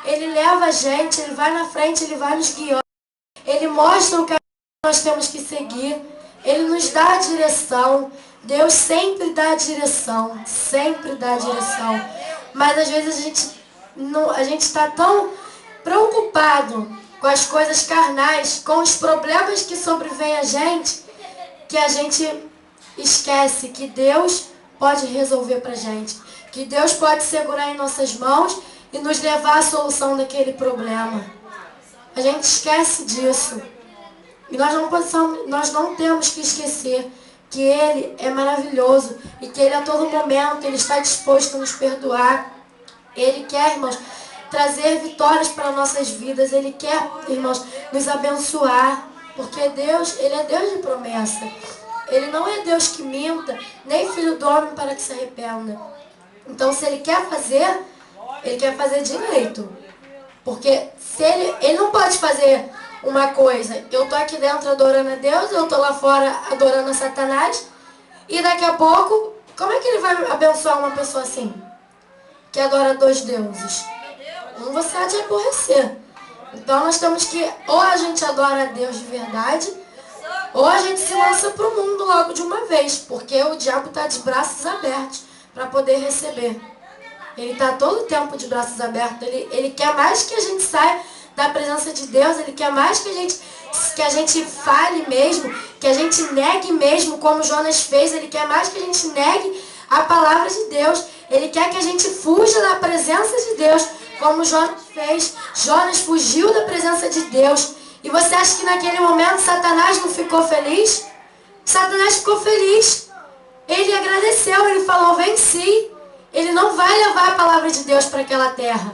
Ele leva a gente, Ele vai na frente, Ele vai nos guiando. Ele mostra o caminho que nós temos que seguir. Ele nos dá a direção. Deus sempre dá a direção. Sempre dá a direção. Mas às vezes a gente está tão preocupado com as coisas carnais, com os problemas que sobrevêm a gente, que a gente esquece que Deus pode resolver pra gente. Que Deus pode segurar em nossas mãos e nos levar à solução daquele problema. A gente esquece disso. E nós não temos que esquecer que Ele é maravilhoso e que Ele a todo momento Ele está disposto a nos perdoar. Ele quer, irmãos, trazer vitórias para nossas vidas. Ele quer, irmãos, nos abençoar. Porque Deus, Ele é Deus de promessa. Ele não é Deus que minta, nem filho do homem para que se arrependa. Então, se Ele quer fazer direito. Porque se ele não pode fazer uma coisa, eu estou aqui dentro adorando a Deus, eu estou lá fora adorando a Satanás, e daqui a pouco, como é que Ele vai abençoar uma pessoa assim? Que adora dois deuses? Você há de aborrecer. Então nós temos que, ou a gente adora a Deus de verdade, ou a gente se lança para o mundo logo de uma vez, porque o diabo está de braços abertos para poder receber. Ele está todo o tempo de braços abertos. Ele quer mais que a gente saia da presença de Deus. Ele quer mais que a gente fale mesmo, que a gente negue mesmo, como Jonas fez. Ele quer mais que a gente negue a palavra de Deus. Ele quer que a gente fuja da presença de Deus, como Jonas fez. Jonas fugiu da presença de Deus. E você acha que naquele momento Satanás não ficou feliz? Satanás ficou feliz. Ele agradeceu, ele falou, venci. Ele não vai levar a palavra de Deus para aquela terra.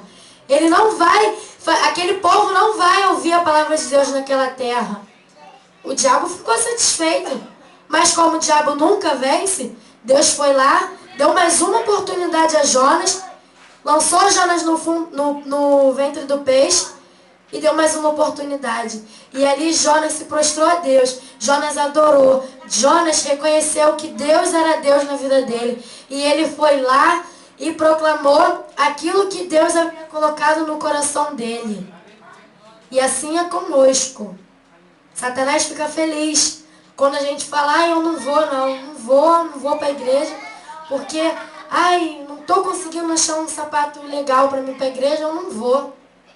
Aquele povo não vai ouvir a palavra de Deus naquela terra. O diabo ficou satisfeito. Mas como o diabo nunca vence, Deus foi lá, deu mais uma oportunidade a Jonas, lançou Jonas no ventre do peixe e deu mais uma oportunidade. E ali Jonas se prostrou a Deus. Jonas adorou. Jonas reconheceu que Deus era Deus na vida dele. E ele foi lá e proclamou aquilo que Deus havia colocado no coração dele. E assim é conosco. Satanás fica feliz quando a gente fala, eu não vou para a igreja, porque, não estou conseguindo achar um sapato legal para mim para a igreja, eu não vou.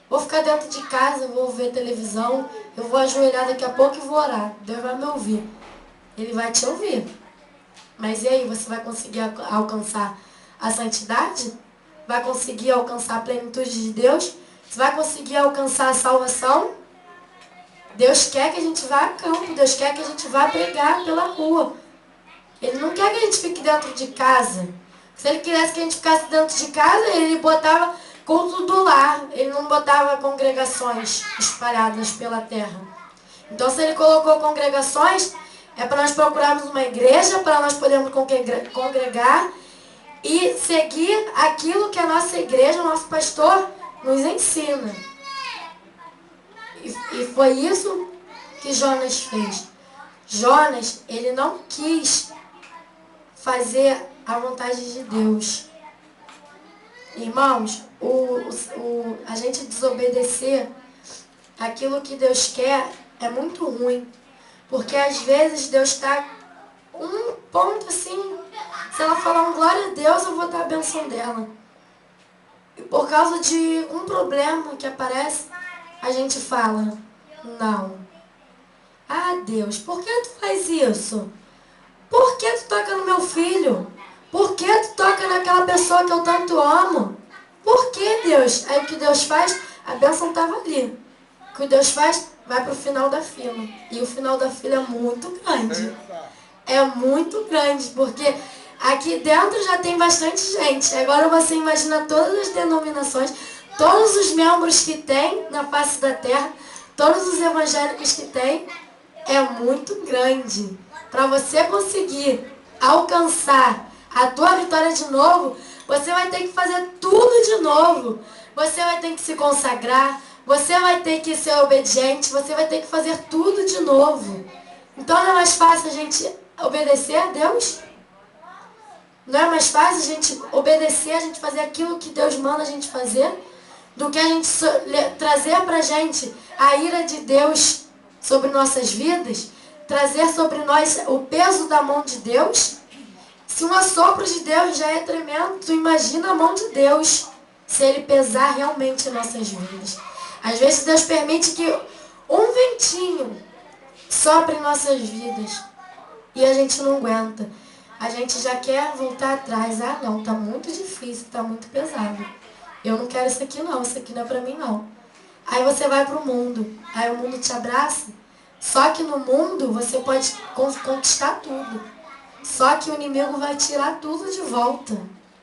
Vou ficar dentro de casa, vou ver televisão, eu vou ajoelhar daqui a pouco e vou orar. Deus vai me ouvir. Ele vai te ouvir. Mas e aí, você vai conseguir alcançar a santidade? Vai conseguir alcançar a plenitude de Deus? Você vai conseguir alcançar a salvação? Deus quer que a gente vá a campo, Deus quer que a gente vá pregar pela rua. Ele não quer que a gente fique dentro de casa. Se Ele quisesse que a gente ficasse dentro de casa, Ele botava culto do lar. Ele não botava congregações espalhadas pela terra. Então, se Ele colocou congregações, é para nós procurarmos uma igreja, para nós podermos congregar e seguir aquilo que a nossa igreja, o nosso pastor, nos ensina. E foi isso que Jonas fez. Jonas, ele não quis fazer a vontade de Deus. Irmãos, a gente desobedecer aquilo que Deus quer é muito ruim. Porque às vezes Deus está um ponto assim, se ela falar um glória a Deus, eu vou dar a benção dela. E por causa de um problema que aparece, a gente fala, não. Deus, por que tu faz isso? Por que tu toca no meu filho? Por que tu toca naquela pessoa que eu tanto amo? Por que, Deus? Aí o que Deus faz? A bênção estava ali. O que Deus faz? Vai para o final da fila. E o final da fila é muito grande. É muito grande, porque aqui dentro já tem bastante gente. Agora você imagina todas as denominações, todos os membros que tem na face da terra, todos os evangélicos que tem, é muito grande. Para você conseguir alcançar a tua vitória de novo, você vai ter que fazer tudo de novo. Você vai ter que se consagrar, você vai ter que ser obediente, você vai ter que fazer tudo de novo. Então não é mais fácil a gente obedecer a Deus? Não é mais fácil a gente obedecer, a gente fazer aquilo que Deus manda a gente fazer? do que a gente trazer para a gente a ira de Deus sobre nossas vidas, trazer sobre nós o peso da mão de Deus. Se um assopro de Deus já é tremendo, tu imagina a mão de Deus, se Ele pesar realmente em nossas vidas. Às vezes Deus permite que um ventinho sopre em nossas vidas e a gente não aguenta. A gente já quer voltar atrás. Ah, não, tá muito difícil, tá muito pesado. Eu não quero isso aqui não, isso aqui não é pra mim não. Aí você vai pro mundo, aí o mundo te abraça. Só que no mundo você pode conquistar tudo. Só que o inimigo vai tirar tudo de volta.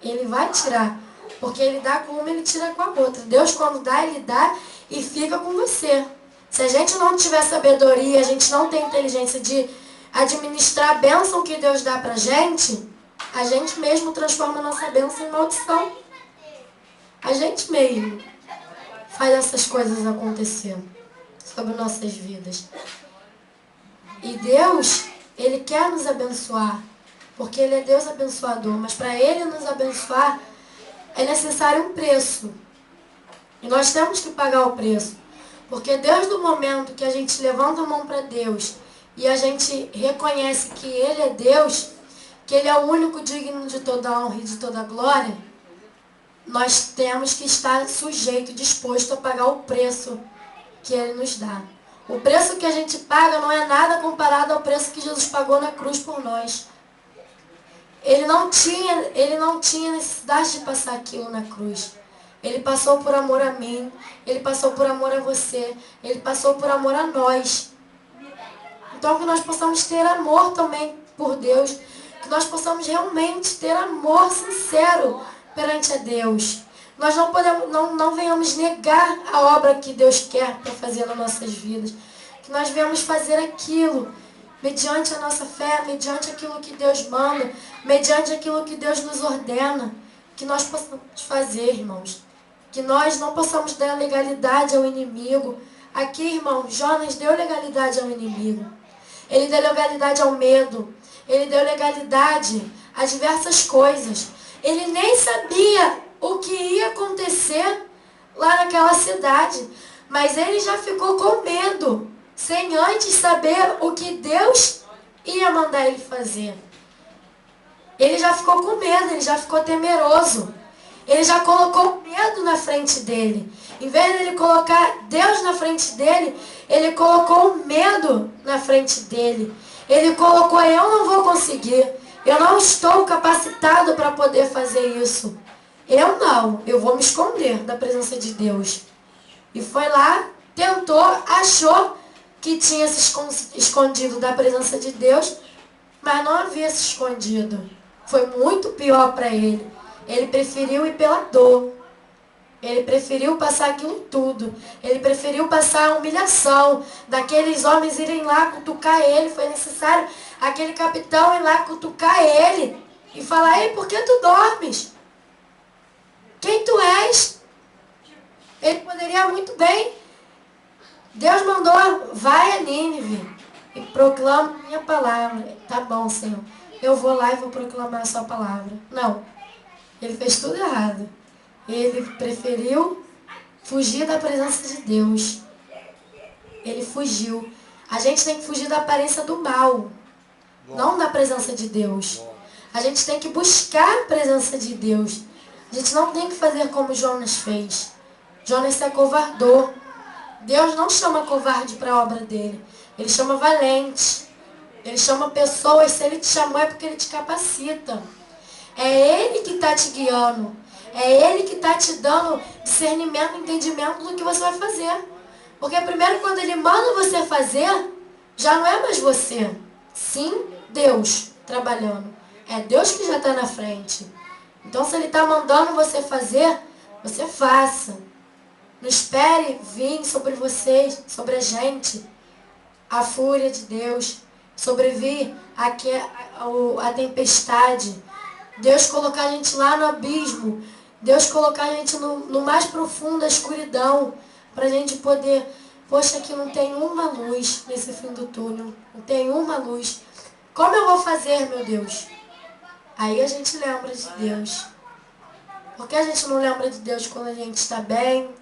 Ele vai tirar. Porque ele dá com uma, ele tira com a outra. Deus, quando dá, ele dá e fica com você. Se a gente não tiver sabedoria, a gente não tem inteligência de administrar a bênção que Deus dá pra gente, a gente mesmo transforma a nossa bênção em maldição. A gente mesmo faz essas coisas acontecer sobre nossas vidas. E Deus, Ele quer nos abençoar, porque Ele é Deus abençoador. Mas para Ele nos abençoar, é necessário um preço. E nós temos que pagar o preço. Porque desde o momento que a gente levanta a mão para Deus e a gente reconhece que Ele é Deus, que Ele é o único digno de toda honra e de toda glória, nós temos que estar sujeito, disposto a pagar o preço que Ele nos dá. O preço que a gente paga não é nada comparado ao preço que Jesus pagou na cruz por nós. Ele não tinha necessidade de passar aquilo na cruz. Ele passou por amor a mim, Ele passou por amor a você, Ele passou por amor a nós. Então que nós possamos ter amor também por Deus, que nós possamos realmente ter amor sincero perante a Deus. Nós não venhamos negar a obra que Deus quer para fazer nas nossas vidas. Que nós venhamos fazer aquilo mediante a nossa fé, mediante aquilo que Deus manda, mediante aquilo que Deus nos ordena. Que nós possamos fazer, irmãos. Que nós não possamos dar legalidade ao inimigo. Aqui, irmão, Jonas deu legalidade ao inimigo. Ele deu legalidade ao medo. Ele deu legalidade a diversas coisas. Ele nem sabia o que ia acontecer lá naquela cidade. Mas ele já ficou com medo, sem antes saber o que Deus ia mandar ele fazer. Ele já ficou com medo, ele já ficou temeroso. Ele já colocou medo na frente dele. Em vez de ele colocar Deus na frente dele, ele colocou o medo na frente dele. Ele colocou, eu não vou conseguir. Eu não estou capacitado para poder fazer isso. Eu vou me esconder da presença de Deus. E foi lá, tentou, achou que tinha se escondido da presença de Deus, mas não havia se escondido. Foi muito pior para ele. Ele preferiu ir pela dor. Ele preferiu passar aquilo tudo. Ele preferiu passar a humilhação daqueles homens irem lá cutucar ele. Foi necessário aquele capitão ir lá cutucar ele e falar, ei, por que tu dormes? Quem tu és? Ele poderia muito bem. Deus mandou, vai a Nínive e proclama a minha palavra. Tá bom, Senhor. Eu vou lá e vou proclamar a sua palavra. Não. Ele fez tudo errado. Ele preferiu fugir da presença de Deus. Ele fugiu. A gente tem que fugir da aparência do mal, não da presença de Deus. A gente tem que buscar a presença de Deus. A gente não tem que fazer como Jonas fez. Jonas se acovardou. Deus não chama covarde para a obra dele. Ele chama valente. Ele chama pessoas. Se ele te chamou é porque ele te capacita. É Ele que está te guiando. É Ele que está te dando discernimento, entendimento do que você vai fazer. Porque primeiro quando Ele manda você fazer, já não é mais você. Sim, Deus trabalhando. É Deus que já está na frente. Então se Ele está mandando você fazer, você faça. Não espere vir sobre vocês, sobre a gente, a fúria de Deus, sobrevir a tempestade. Deus colocar a gente lá no abismo. Deus colocar a gente no mais profundo da escuridão. Para a gente poder... Poxa, aqui não tem uma luz nesse fim do túnel. Não tem uma luz. Como eu vou fazer, meu Deus? Aí a gente lembra de Deus. Por que a gente não lembra de Deus quando a gente está bem?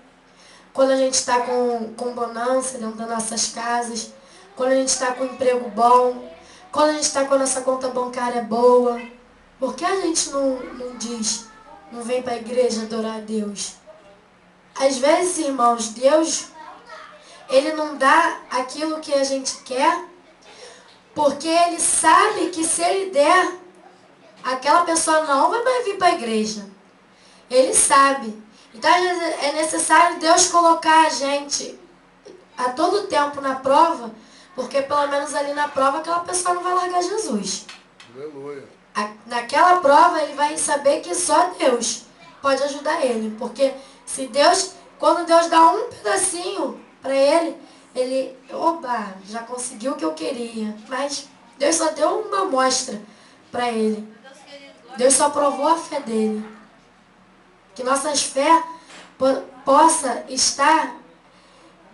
quando a gente está com bonança dentro das nossas casas, quando a gente está com um emprego bom, quando a gente está com a nossa conta bancária boa. Por que a gente não diz, não vem para a igreja adorar a Deus? Às vezes, irmãos, Deus, Ele não dá aquilo que a gente quer, porque Ele sabe que se Ele der, aquela pessoa não vai mais vir para a igreja. Ele sabe. Então, às vezes, é necessário Deus colocar a gente a todo tempo na prova, porque pelo menos ali na prova aquela pessoa não vai largar Jesus. Aleluia. Naquela prova ele vai saber que só Deus pode ajudar ele. Porque se Deus, quando Deus dá um pedacinho para ele, oba, já conseguiu o que eu queria. Mas Deus só deu uma amostra para ele. Deus só provou a fé dele. Que nossas fé possa estar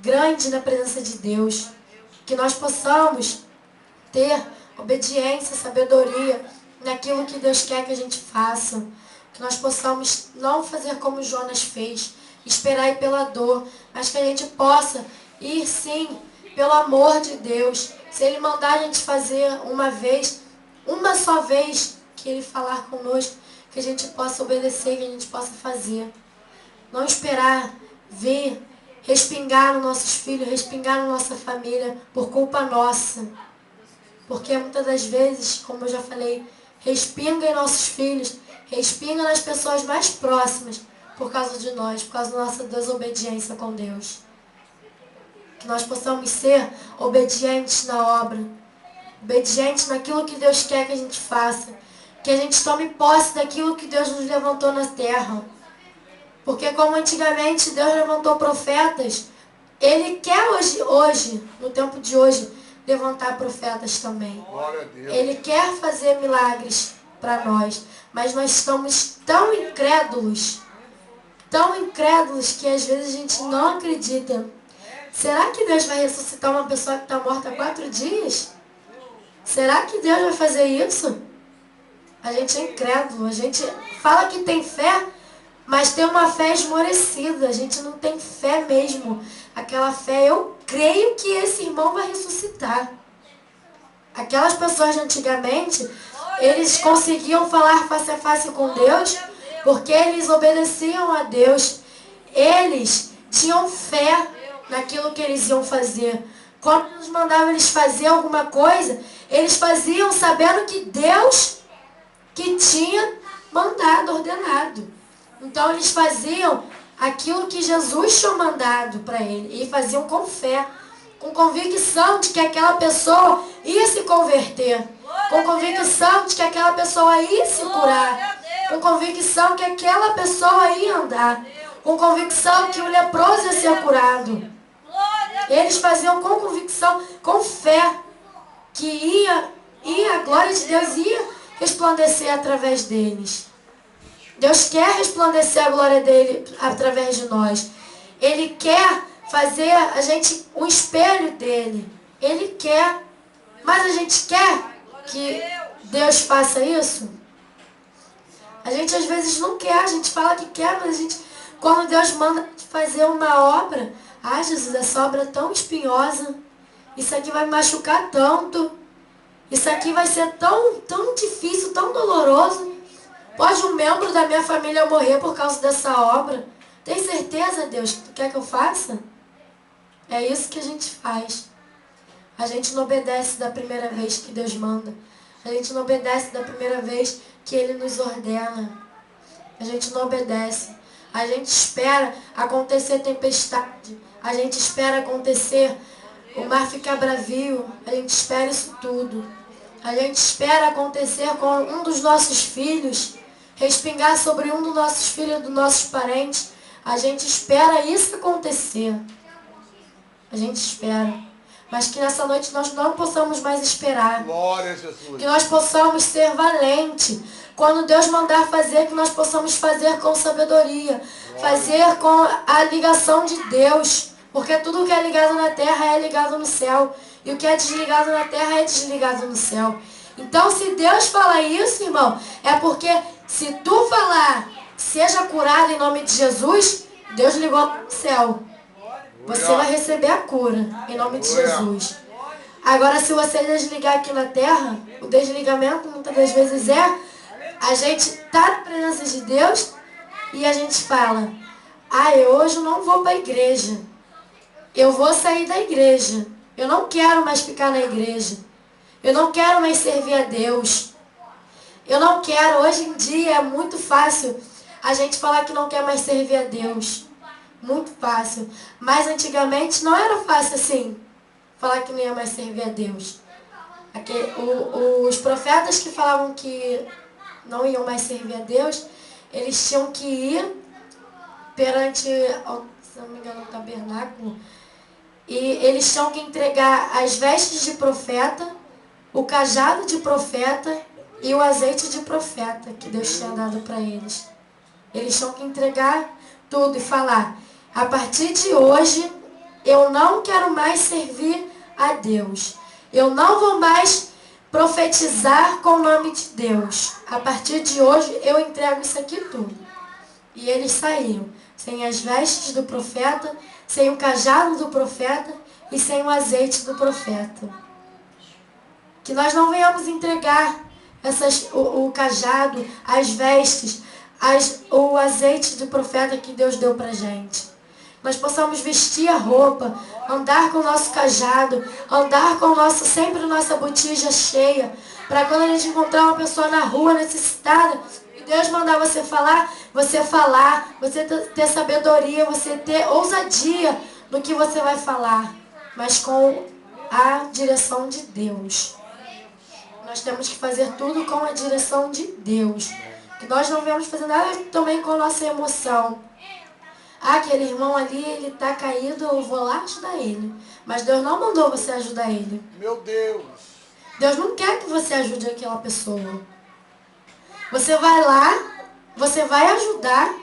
grande na presença de Deus. Que nós possamos ter obediência, sabedoria naquilo que Deus quer que a gente faça. Que nós possamos não fazer como Jonas fez, esperar ir pela dor, mas que a gente possa ir sim pelo amor de Deus. Se Ele mandar a gente fazer uma vez, uma só vez que Ele falar conosco, que a gente possa obedecer, que a gente possa fazer. Não esperar vir respingar nos nossos filhos, respingar na nossa família por culpa nossa. Porque muitas das vezes, como eu já falei, respinga em nossos filhos, respinga nas pessoas mais próximas por causa de nós, por causa da nossa desobediência com Deus. Que nós possamos ser obedientes na obra, obedientes naquilo que Deus quer que a gente faça. Que a gente tome posse daquilo que Deus nos levantou na terra. Porque como antigamente Deus levantou profetas, Ele quer hoje, no tempo de hoje, levantar profetas também. Glória a Deus. Ele quer fazer milagres para nós. Mas nós estamos tão incrédulos que às vezes a gente não acredita. Será que Deus vai ressuscitar uma pessoa que está morta há 4 dias? Será que Deus vai fazer isso? A gente é incrédulo, a gente fala que tem fé, mas tem uma fé esmorecida, a gente não tem fé mesmo. Aquela fé, eu creio que esse irmão vai ressuscitar. Aquelas pessoas de antigamente, eles conseguiam falar face a face com Deus, porque eles obedeciam a Deus. Eles tinham fé naquilo que eles iam fazer. Quando Deus mandava eles fazer alguma coisa, eles faziam sabendo que Deus que tinha mandado, ordenado. Então eles faziam aquilo que Jesus tinha mandado para ele. E faziam com fé, com convicção de que aquela pessoa ia se converter. Com convicção de que aquela pessoa ia se curar. Com convicção que aquela pessoa ia andar. Com convicção que o leproso ia ser curado. Eles faziam com convicção, com fé, que a glória de Deus ia resplandecer através deles. Deus quer resplandecer a glória dele através de nós. Ele quer fazer a gente um espelho dele. Ele quer. Mas a gente quer que Deus faça isso? A gente às vezes não quer. A gente fala que quer, mas a gente, quando Deus manda fazer uma obra, ai Jesus, essa obra é tão espinhosa. Isso aqui vai me machucar tanto. Isso aqui vai ser tão difícil, tão doloroso. Pode um membro da minha família morrer por causa dessa obra. Tem certeza, Deus, que tu quer que eu faça? É isso que a gente faz. A gente não obedece da primeira vez que Deus manda. A gente não obedece da primeira vez que Ele nos ordena. A gente não obedece. A gente espera acontecer tempestade. A gente espera acontecer o mar ficar bravio. A gente espera isso tudo. A gente espera acontecer com um dos nossos filhos, respingar sobre um dos nossos filhos, dos nossos parentes. A gente espera isso acontecer. A gente espera. Mas que nessa noite nós não possamos mais esperar. Glória a Jesus. Que nós possamos ser valentes. Quando Deus mandar fazer, que nós possamos fazer com sabedoria. Fazer com a ligação de Deus. Porque tudo que é ligado na terra é ligado no céu. E o que é desligado na terra é desligado no céu. Então, se Deus fala isso, irmão, é porque se tu falar, seja curado em nome de Jesus, Deus ligou no céu. Você vai receber a cura, em nome de Jesus. Agora, se você desligar aqui na terra, o desligamento muitas das vezes é a gente tá na presença de Deus e a gente fala: ah, eu hoje não vou para a igreja. Eu vou sair da igreja. Eu não quero mais ficar na igreja. Eu não quero mais servir a Deus. Eu não quero. Hoje em dia é muito fácil a gente falar que não quer mais servir a Deus. Muito fácil. Mas antigamente não era fácil assim. Falar que não ia mais servir a Deus. Os profetas que falavam que não iam mais servir a Deus, eles tinham que ir perante, se não me engano, o tabernáculo, e eles tinham que entregar as vestes de profeta, o cajado de profeta e o azeite de profeta que Deus tinha dado para eles. Eles tinham que entregar tudo e falar: a partir de hoje eu não quero mais servir a Deus. Eu não vou mais profetizar com o nome de Deus. A partir de hoje eu entrego isso aqui tudo. E eles saíram sem as vestes do profeta, sem o cajado do profeta e sem o azeite do profeta. Que nós não venhamos entregar o cajado, as vestes, o azeite do profeta que Deus deu pra gente. Nós possamos vestir a roupa, andar com o nosso cajado, andar com sempre nossa botija cheia, para quando a gente encontrar uma pessoa na rua necessitada, e Deus mandar você falar, você ter sabedoria, você ter ousadia no que você vai falar, mas com a direção de Deus. Nós temos que fazer tudo com a direção de Deus. Que nós não vamos fazer nada também com a nossa emoção. Ah, aquele irmão ali, ele está caído, eu vou lá ajudar ele. Mas Deus não mandou você ajudar ele. Meu Deus! Deus não quer que você ajude aquela pessoa. Você vai lá, você vai ajudar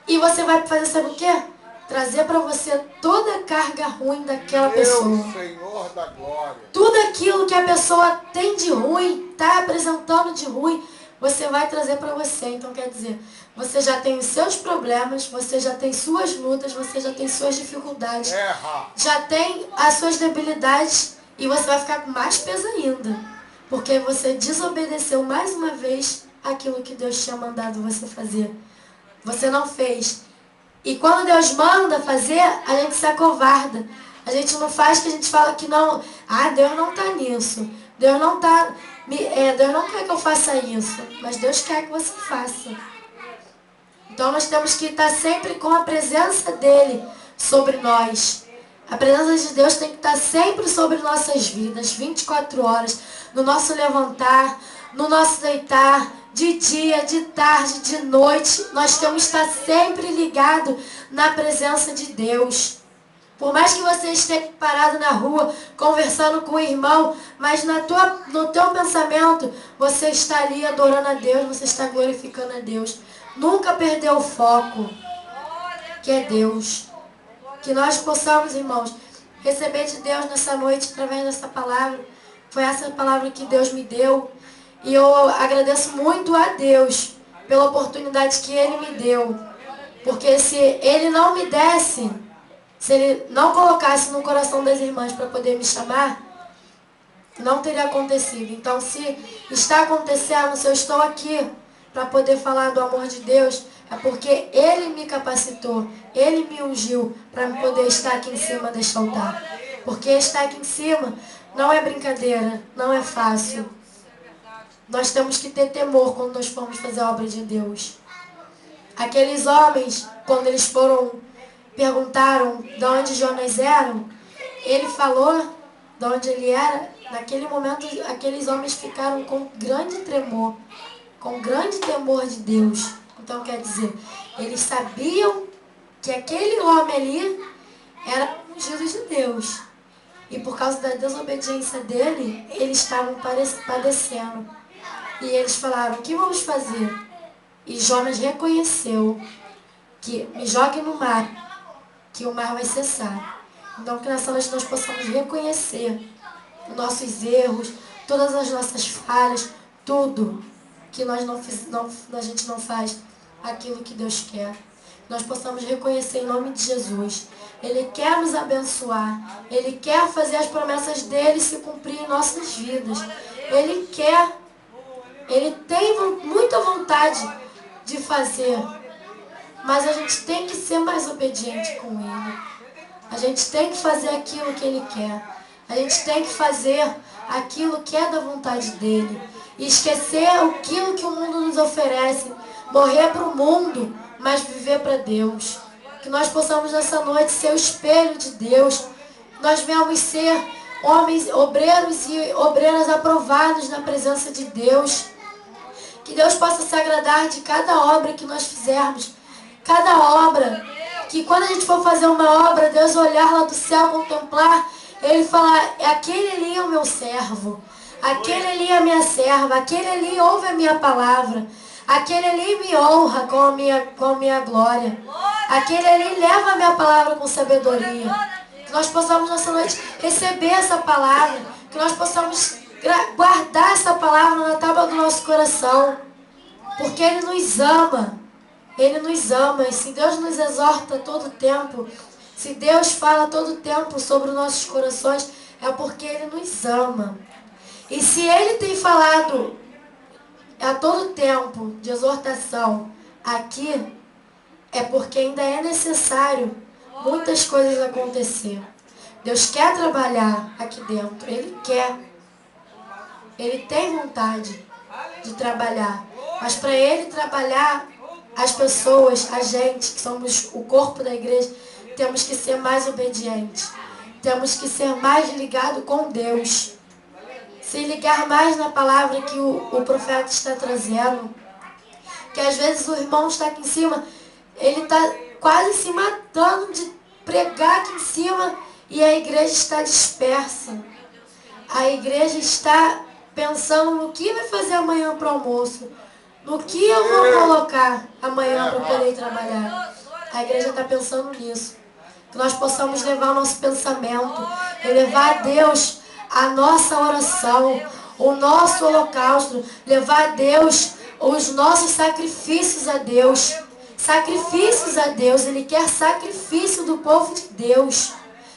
e você vai fazer, sabe o quê? Trazer para você toda a carga ruim daquela pessoa. Meu Senhor da glória! Tudo aquilo que a pessoa tem de ruim, está apresentando de ruim, você vai trazer para você. Então, quer dizer, você já tem os seus problemas, você já tem suas lutas, você já tem suas dificuldades, já tem as suas debilidades e você vai ficar com mais peso ainda. Porque você desobedeceu mais uma vez aquilo que Deus tinha mandado você fazer. Você não fez. E quando Deus manda fazer, a gente se acovarda. A gente não faz, que a gente fala que não. Ah, Deus não está nisso. Deus não quer que eu faça isso. Mas Deus quer que você faça. Então nós temos que estar sempre com a presença dele sobre nós. A presença de Deus tem que estar sempre sobre nossas vidas, 24 horas, no nosso levantar, no nosso deitar, de dia, de tarde, de noite. Nós temos que estar sempre ligado na presença de Deus. Por mais que você esteja parado na rua, conversando com o irmão, mas no teu pensamento, você está ali adorando a Deus, você está glorificando a Deus. Nunca perdeu o foco, que é Deus. Que nós possamos, irmãos, receber de Deus nessa noite, através dessa palavra. Foi essa palavra que Deus me deu. E eu agradeço muito a Deus pela oportunidade que Ele me deu. Porque se Ele não me desse, se Ele não colocasse no coração das irmãs para poder me chamar, não teria acontecido. Então, se está acontecendo, se eu estou aqui para poder falar do amor de Deus, é porque Ele me capacitou, Ele me ungiu para poder estar aqui em cima deste altar. Porque estar aqui em cima não é brincadeira, não é fácil. Nós temos que ter temor quando nós formos fazer a obra de Deus. Aqueles homens, quando eles perguntaram de onde Jonas era, ele falou de onde ele era. Naquele momento, aqueles homens ficaram com grande tremor, com grande temor de Deus. Então, quer dizer, eles sabiam que aquele homem ali era ungido de Deus. E por causa da desobediência dele, eles estavam padecendo. E eles falaram: o que vamos fazer? E Jonas reconheceu que me jogue no mar, que o mar vai cessar. Então, que nessa noite nós possamos reconhecer os nossos erros, todas as nossas falhas, tudo que a gente não faz aquilo que Deus quer. nós possamos reconhecer em nome de Jesus. Ele quer nos abençoar. Ele quer fazer as promessas dele se cumprir em nossas vidas. Ele quer. Ele tem muita vontade de fazer. Mas a gente tem que ser mais obediente com ele. A gente tem que fazer aquilo que ele quer. A gente tem que fazer aquilo que é da vontade dele. E esquecer aquilo que o mundo nos oferece. Morrer para o mundo, mas viver para Deus. Que nós possamos nessa noite ser o espelho de Deus. Que nós venhamos ser homens, obreiros e obreiras aprovados na presença de Deus. Que Deus possa se agradar de cada obra que nós fizermos. Cada obra. Que quando a gente for fazer uma obra, Deus olhar lá do céu, contemplar, Ele falar, aquele ali é o meu servo. Aquele ali é a minha serva. Aquele ali ouve a minha palavra. Aquele ali me honra com a minha glória. Aquele ali leva a minha palavra com sabedoria. Que nós possamos nessa noite receber essa palavra. Que nós possamos guardar essa palavra na tábua do nosso coração. Porque Ele nos ama. Ele nos ama. E se Deus nos exorta todo o tempo, se Deus fala todo o tempo sobre os nossos corações, é porque Ele nos ama. E se Ele tem falado a todo tempo de exortação aqui, é porque ainda é necessário muitas coisas acontecer. Deus quer trabalhar aqui dentro. Ele quer. Ele tem vontade de trabalhar. Mas para Ele trabalhar, as pessoas, a gente, que somos o corpo da igreja, temos que ser mais obedientes. Temos que ser mais ligados com Deus. Se ligar mais na palavra que o profeta está trazendo. Que às vezes o irmão está aqui em cima, ele está quase se matando de pregar aqui em cima e a igreja está dispersa. A igreja está pensando no que vai fazer amanhã para o almoço. No que eu vou colocar amanhã para poder trabalhar. A igreja está pensando nisso. Que nós possamos levar o nosso pensamento, levar a Deus a nossa oração, o nosso holocausto, levar a Deus os nossos sacrifícios a Deus. Sacrifícios a Deus. Ele quer sacrifício do povo de Deus.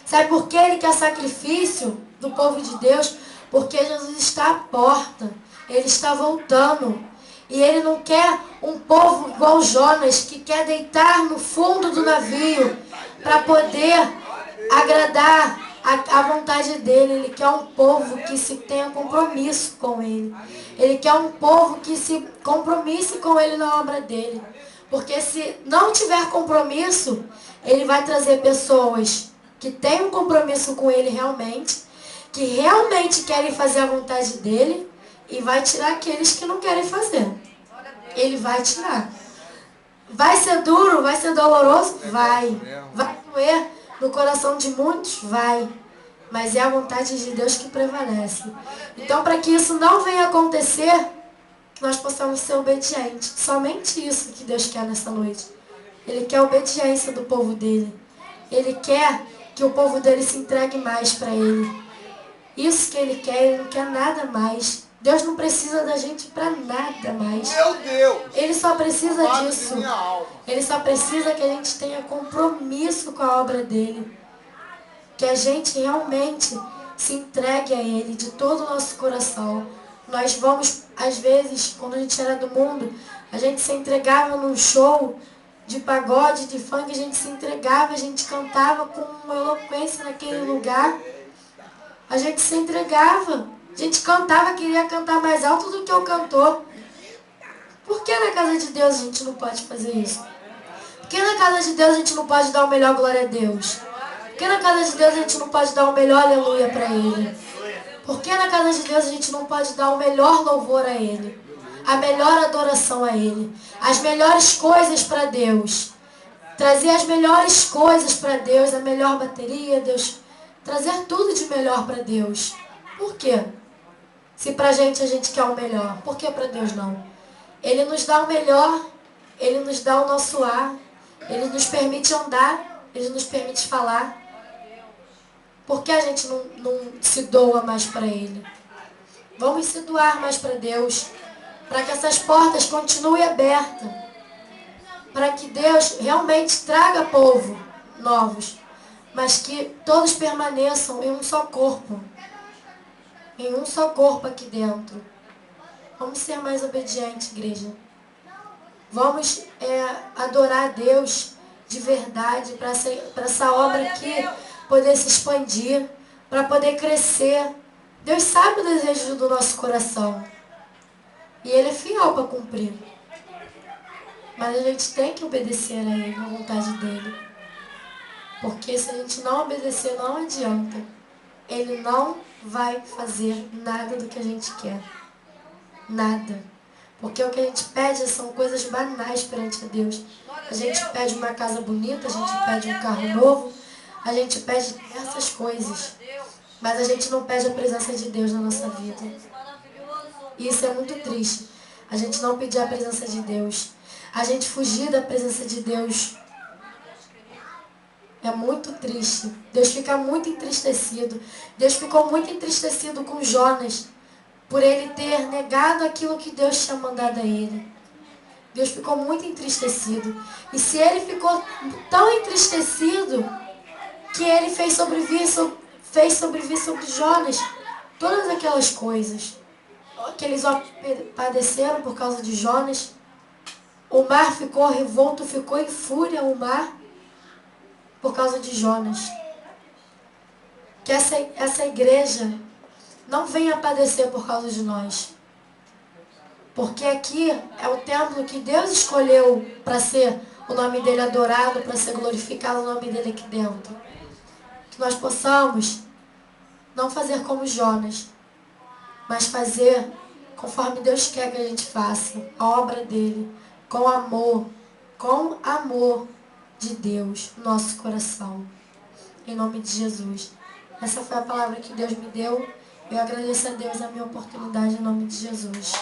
Sabe por que Ele quer sacrifício do povo de Deus? Porque Jesus está à porta. Ele está voltando. E Ele não quer um povo igual Jonas, que quer deitar no fundo do navio para poder agradar a vontade dEle. Ele quer um povo que se tenha compromisso com Ele. Ele quer um povo que se compromisse com Ele na obra dEle. Porque se não tiver compromisso, Ele vai trazer pessoas que têm um compromisso com Ele realmente, que realmente querem fazer a vontade dEle, e vai tirar aqueles que não querem fazer. Ele vai tirar. Vai ser duro? Vai ser doloroso? Vai. Vai doer no coração de muitos? Vai. Mas é a vontade de Deus que prevalece. Então, para que isso não venha acontecer, nós possamos ser obedientes. Somente isso que Deus quer nessa noite. Ele quer a obediência do povo dele. Ele quer que o povo dele se entregue mais para Ele. Isso que Ele quer, Ele não quer nada mais. Deus não precisa da gente para nada mais. Meu Deus! Ele só precisa disso. Ele só precisa que a gente tenha compromisso com a obra dele. Que a gente realmente se entregue a Ele de todo o nosso coração. Nós vamos, às vezes, quando a gente era do mundo, a gente se entregava num show de pagode, de funk, a gente se entregava, a gente cantava com uma eloquência naquele lugar. A gente se entregava. A gente cantava, queria cantar mais alto do que o cantor. Por que na casa de Deus a gente não pode fazer isso? Por que na casa de Deus a gente não pode dar o melhor glória a Deus? Por que na casa de Deus a gente não pode dar o melhor aleluia para Ele? Por que na casa de Deus a gente não pode dar o melhor louvor a Ele? A melhor adoração a Ele? As melhores coisas para Deus? Trazer as melhores coisas para Deus, a melhor bateria, Deus. Trazer tudo de melhor para Deus. Por quê? Se pra gente a gente quer o melhor, por que pra Deus não? Ele nos dá o melhor, Ele nos dá o nosso ar, Ele nos permite andar, Ele nos permite falar. Por que a gente não se doa mais para Ele? Vamos se doar mais para Deus, para que essas portas continuem abertas, para que Deus realmente traga povo novos, mas que todos permaneçam em um só corpo. Em um só corpo aqui dentro. Vamos ser mais obedientes, igreja. Vamos adorar a Deus de verdade, para essa obra aqui poder se expandir, para poder crescer. Deus sabe o desejo do nosso coração. E Ele é fiel para cumprir. Mas a gente tem que obedecer a Ele, a vontade dEle. Porque se a gente não obedecer, não adianta. Ele não vai fazer nada do que a gente quer. Nada. Porque o que a gente pede são coisas banais perante a Deus. A gente pede uma casa bonita, a gente pede um carro novo, a gente pede diversas coisas. Mas a gente não pede a presença de Deus na nossa vida. E isso é muito triste. A gente não pedir a presença de Deus. A gente fugir da presença de Deus. É muito triste. Deus fica muito entristecido. Deus ficou muito entristecido com Jonas, por ele ter negado aquilo que Deus tinha mandado a ele. Deus ficou muito entristecido. E se ele ficou tão entristecido, que ele fez sobrevir sobre Jonas todas aquelas coisas que eles padeceram por causa de Jonas. O mar ficou revolto, ficou em fúria o mar por causa de Jonas. Que essa igreja não venha padecer por causa de nós. Porque aqui é o templo que Deus escolheu para ser o nome dele adorado, para ser glorificado o nome dele aqui dentro. Que nós possamos não fazer como Jonas, mas fazer conforme Deus quer que a gente faça, a obra dele, com amor de Deus no nosso coração. Em nome de Jesus. Essa foi a palavra que Deus me deu. Eu agradeço a Deus a minha oportunidade em nome de Jesus.